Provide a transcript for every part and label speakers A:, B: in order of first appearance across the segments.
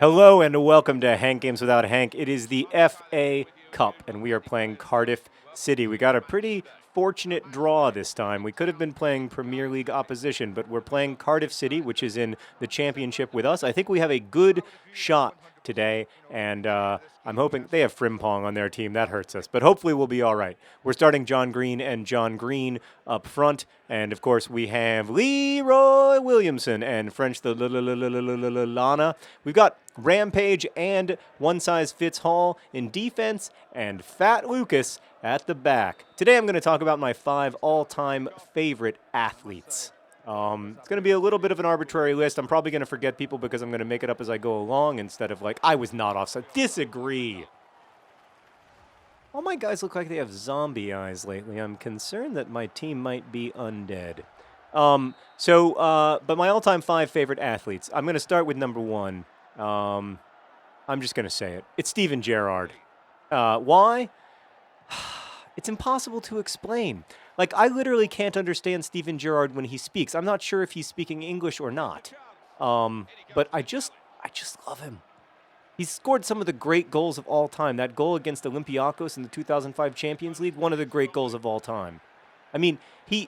A: Hello and welcome to Hank Games Without Hank. It is the FA Cup, and we are playing Cardiff City. We got a pretty fortunate draw this time. We could have been playing Premier League opposition, but we're playing Cardiff City, which is in the championship with us. I think we have a good shot today, and I'm hoping they have Frimpong on their team. That hurts us, but hopefully we'll be all right. We're starting John Green and John Green up front, and of course we have Leroy Williamson and French the Lana. We've got Rampage and One Size Fits All in defense, and Fat Lucas at the back. Today I'm going to talk about my 5 all-time favorite athletes. It's going to be a little bit of an arbitrary list. I'm probably going to forget people because I'm going to make it up as I go along instead of like, I was not offside. Disagree. All my guys look like they have zombie eyes lately. I'm concerned that my team might be undead. But my all-time 5 favorite athletes. I'm going to start with number 1. I'm just going to say it. It's Steven Gerrard. Why? It's impossible to explain. Like, I literally can't understand Steven Gerrard when he speaks. I'm not sure if he's speaking English or not. But I just love him. He's scored some of the great goals of all time. That goal against Olympiacos in the 2005 Champions League, one of the great goals of all time. I mean, the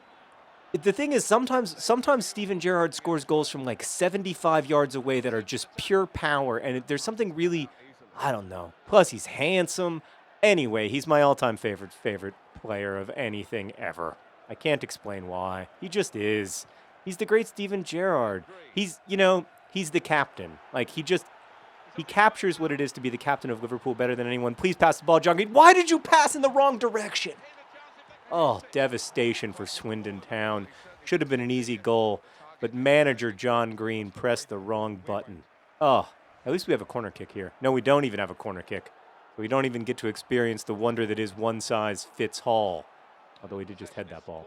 A: thing is, sometimes Steven Gerrard scores goals from like 75 yards away that are just pure power, and there's something really, I don't know. Plus, he's handsome. Anyway, he's my all-time favorite player of anything ever. I can't explain why. He just is. He's the great Steven Gerrard. He's the captain. Like, he captures what it is to be the captain of Liverpool better than anyone. Please pass the ball, John Green. Why did you pass in the wrong direction? Oh, devastation for Swindon Town. Should have been an easy goal, but manager John Green pressed the wrong button. Oh, at least we have a corner kick here. No, we don't even have a corner kick. We don't even get to experience the wonder that is One Size Fits All. Although we did just head that ball.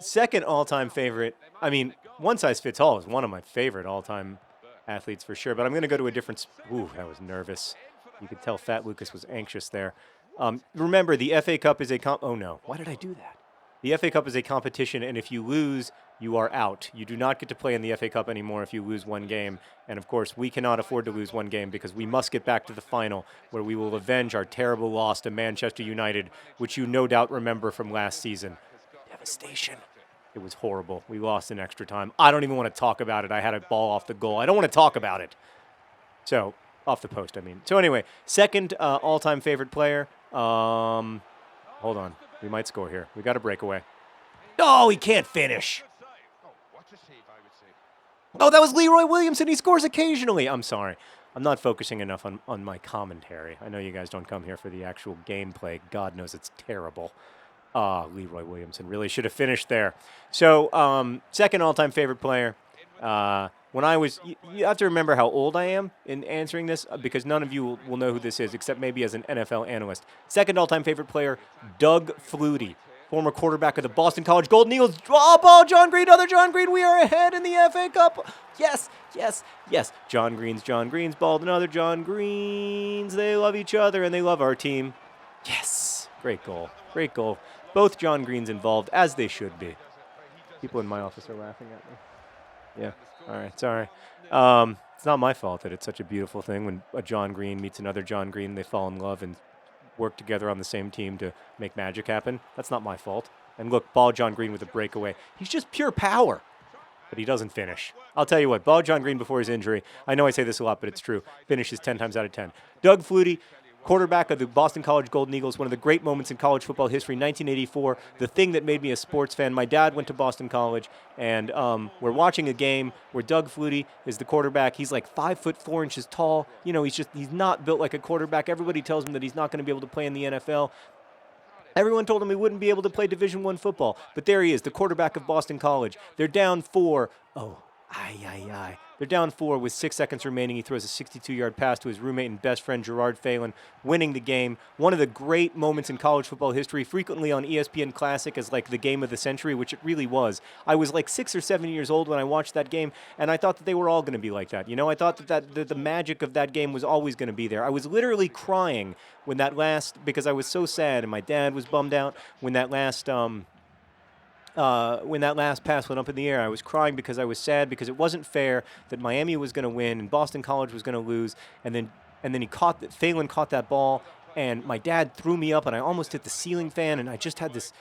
A: Second all-time favorite. I mean, One Size Fits All is one of my favorite all-time athletes for sure. But I'm going to go to a different. Ooh, I was nervous. You could tell Fat Lucas was anxious there. Remember, the FA Cup is a oh no, why did I do that? The FA Cup is a competition, and if you lose, you are out. You do not get to play in the FA Cup anymore if you lose one game. And of course, we cannot afford to lose one game because we must get back to the final where we will avenge our terrible loss to Manchester United, which you no doubt remember from last season. Devastation. It was horrible. We lost in extra time. I don't even want to talk about it. I had a ball off the goal. I don't want to talk about it. So, off the post, I mean. So anyway, second all-time favorite player. Hold on. We might score here. We got a breakaway. Oh, he can't finish. Oh, that was Leroy Williamson. He scores occasionally. I'm sorry. I'm not focusing enough on my commentary. I know you guys don't come here for the actual gameplay. God knows it's terrible. Leroy Williamson really should have finished there. So, second all-time favorite player. When I was, you have to remember how old I am in answering this because none of you will know who this is except maybe as an NFL analyst. Second all-time favorite player, Doug Flutie, former quarterback of the Boston College Golden Eagles. Draw ball, John Green, other John Green. We are ahead in the FA Cup. Yes, yes, yes. John Green's balled another John Green's. They love each other and they love our team. Yes, great goal, great goal. Both John Greens involved, as they should be. People in my office are laughing at me. Yeah, all right, sorry. It's not my fault that it's such a beautiful thing when a John Green meets another John Green, they fall in love and work together on the same team to make magic happen. That's not my fault. And look, ball John Green with a breakaway. He's just pure power, but he doesn't finish. I'll tell you what, ball John Green before his injury, I know I say this a lot, but it's true, finishes 10 times out of 10. Doug Flutie, quarterback of the Boston College Golden Eagles, one of the great moments in college football history, 1984, the thing that made me a sports fan. My dad went to Boston College, and we're watching a game where Doug Flutie is the quarterback. He's like 5'4" tall. You know, he's not built like a quarterback. Everybody tells him that he's not going to be able to play in the NFL. Everyone told him he wouldn't be able to play Division I football, but there he is, the quarterback of Boston College. They're down 4. Oh, aye. They're down 4 with 6 seconds remaining. He throws a 62-yard pass to his roommate and best friend, Gerrard, winning the game. One of the great moments in college football history, frequently on ESPN Classic as like the game of the century, which it really was. I was like 6 or 7 years old when I watched that game, and I thought that they were all going to be like that. You know, I thought that the magic of that game was always going to be there. I was literally crying when that last, because I was so sad, and my dad was bummed out when that last when that last pass went up in the air, I was crying because I was sad because it wasn't fair that Miami was going to win and Boston College was going to lose, and then Phelan caught that ball, and my dad threw me up, and I almost hit the ceiling fan, and I just had this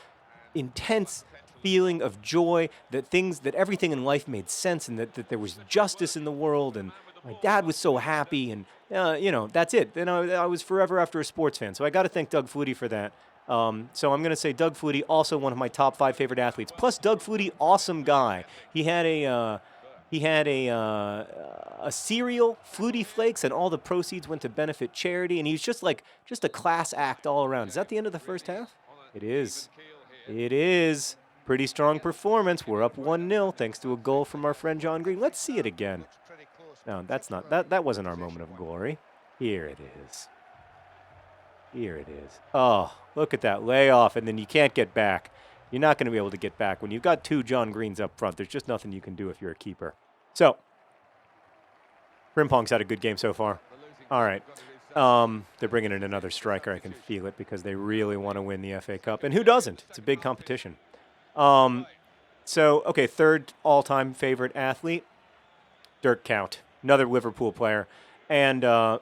A: intense feeling of joy that everything in life made sense, and that there was justice in the world, and my dad was so happy, and that's it. Then I was forever after a sports fan. So I got to thank Doug Flutie for that. So I'm going to say Doug Flutie, also one of my top 5 favorite athletes. Plus, Doug Flutie, awesome guy. He had a cereal, Flutie Flakes, and all the proceeds went to benefit charity. And he was just a class act all around. Is that the end of the first half? It is. It is. Pretty strong performance. We're up 1-0 thanks to a goal from our friend John Green. Let's see it again. No, that wasn't our moment of glory. Here it is. Here it is. Oh, look at that layoff, and then you can't get back. You're not going to be able to get back. When you've got 2 John Greens up front, there's just nothing you can do if you're a keeper. So, Frimpong's had a good game so far. All right. They're bringing in another striker. I can feel it because they really want to win the FA Cup. And who doesn't? It's a big competition. Okay, third all-time favorite athlete, Dirk Kuyt, another Liverpool player, and a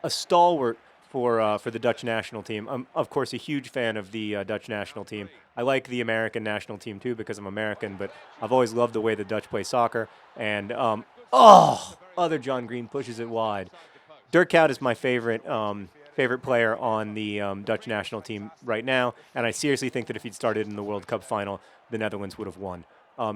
A: stalwart for the Dutch national team. I'm, of course, a huge fan of the Dutch national team. I like the American national team, too, because I'm American, but I've always loved the way the Dutch play soccer. And, other John Green pushes it wide. Dirk Kuyt is my favorite player on the Dutch national team right now, and I seriously think that if he'd started in the World Cup final, the Netherlands would have won.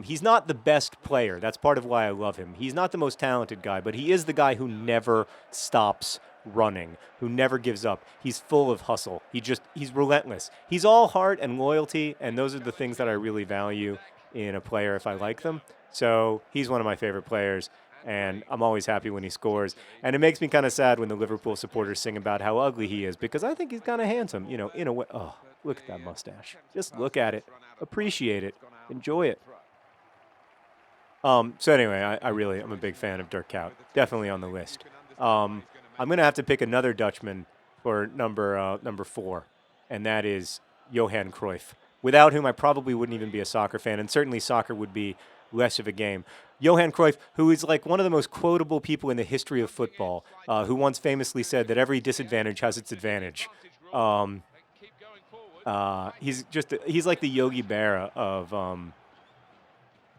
A: He's not the best player. That's part of why I love him. He's not the most talented guy, but he is the guy who never stops running, who never gives up. He's full of hustle. He's relentless. He's all heart and loyalty, and those are the things that I really value in a player if I like them. So he's one of my favorite players, and I'm always happy when he scores. And it makes me kind of sad when the Liverpool supporters sing about how ugly he is, because I think he's kind of handsome, in a way. Oh, look at that mustache. Just look at it. Appreciate it. Enjoy it. So anyway, I'm a big fan of Dirk Kuyt. Definitely on the list. I'm going to have to pick another Dutchman for number 4, and that is Johan Cruyff, without whom I probably wouldn't even be a soccer fan, and certainly soccer would be less of a game. Johan Cruyff, who is like one of the most quotable people in the history of football, who once famously said that every disadvantage has its advantage. He's like the Yogi Berra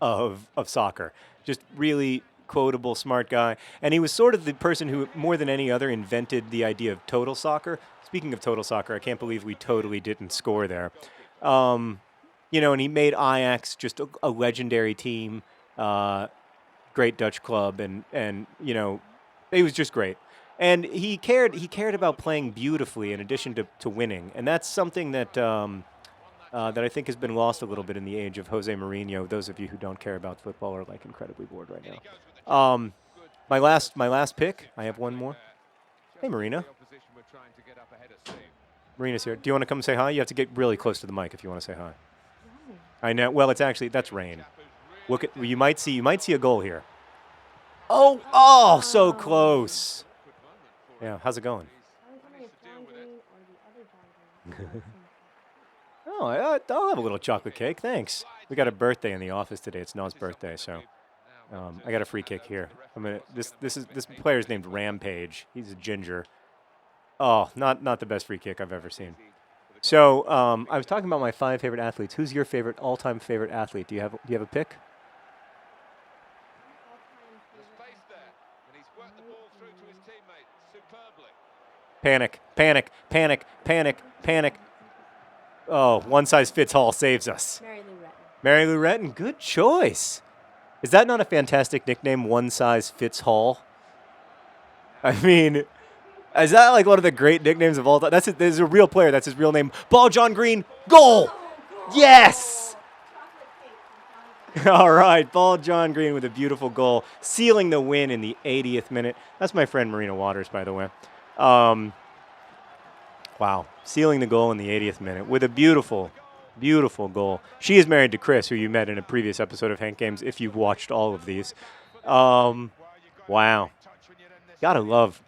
A: of soccer. Just really quotable, smart guy. And he was sort of the person who, more than any other, invented the idea of total soccer. Speaking of total soccer, I can't believe we totally didn't score there. And he made Ajax just a legendary team, great Dutch club, and it was just great. And he cared about playing beautifully in addition to winning. And that's something that I think has been lost a little bit in the age of Jose Mourinho. Those of you who don't care about football are incredibly bored right now. My last pick, I have one more. Hey, Marina. Marina's here. Do you want to come say hi? You have to get really close to the mic if you want to say hi. I know. Well, that's rain. You might see a goal here. Oh, so close. Yeah, how's it going? I'll have a little chocolate cake, thanks. We got a birthday in the office today. It's Noah's birthday, so I got a free kick here. This player's named Rampage. He's a ginger. Oh, not the best free kick I've ever seen. So I was talking about my 5 favorite athletes. Who's your all-time favorite athlete? Do you have a pick? Panic, panic, panic, panic, panic. Oh, one size fits all saves us. Mary Lou Retton, good choice. Is that not a fantastic nickname, one size fits all? I mean, is that like one of the great nicknames of all time? There's a real player. That's his real name. Ball John Green, goal! Yes! All right, Ball John Green with a beautiful goal, sealing the win in the 80th minute. That's my friend Marina Waters, by the way. Wow, sealing the goal in the 80th minute with a beautiful, beautiful goal. She is married to Chris, who you met in a previous episode of Hank Games, if you've watched all of these. Wow. Gotta love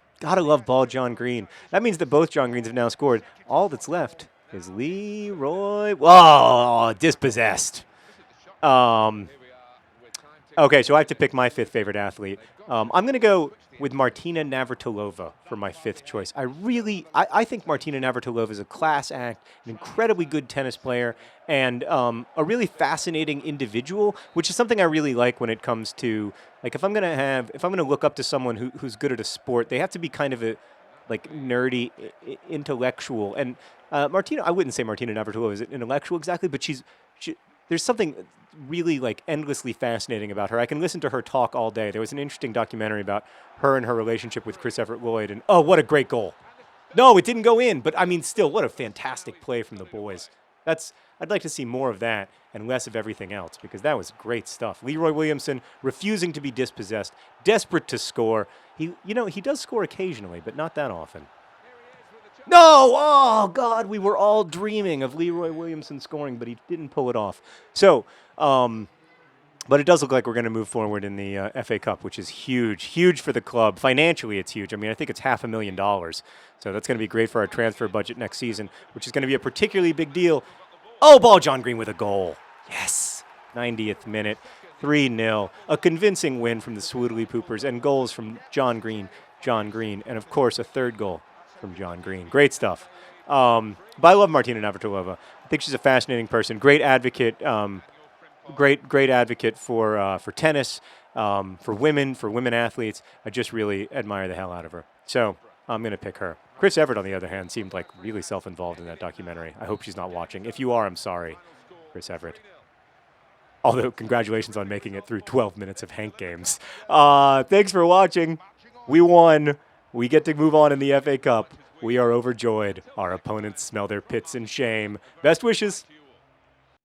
A: Ball John Green. That means that both John Greens have now scored. All that's left is Leroy. Whoa, dispossessed. Okay, so I have to pick my fifth favorite athlete. I'm going to go with Martina Navratilova for my fifth choice. I think Martina Navratilova is a class act, an incredibly good tennis player, and a really fascinating individual, which is something I really like when it comes to, like, if I'm going to look up to someone who's good at a sport, they have to be kind of a, like, nerdy intellectual. And I wouldn't say Martina Navratilova is an intellectual exactly, but there's something really, like, endlessly fascinating about her. I can listen to her talk all day. There was an interesting documentary about her and her relationship with Chris Everett Lloyd, and oh, what a great goal. No, it didn't go in, but I mean, still, what a fantastic play from the boys. I'd like to see more of that and less of everything else, because that was great stuff. Leroy Williamson refusing to be dispossessed, desperate to score. He does score occasionally, but not that often. No! Oh, God, we were all dreaming of Leroy Williamson scoring, but he didn't pull it off. So, but it does look like we're going to move forward in the FA Cup, which is huge. Huge for the club. Financially, it's huge. I mean, I think it's $500,000. So that's going to be great for our transfer budget next season, which is going to be a particularly big deal. Oh, ball John Green with a goal. Yes! 90th minute. 3-0. A convincing win from the Swoodilypoopers, and goals from John Green, and, of course, a third goal from John Green. Great stuff. But I love Martina Navratilova. I think she's a fascinating person. Great advocate. Great advocate for tennis, for women athletes. I just really admire the hell out of her. So I'm going to pick her. Chris Everett, on the other hand, seemed like really self-involved in that documentary. I hope she's not watching. If you are, I'm sorry, Chris Everett. Although, congratulations on making it through 12 minutes of Hank games. Thanks for watching. We won. We get to move on in the FA Cup. We are overjoyed. Our opponents smell their pits in shame. Best wishes.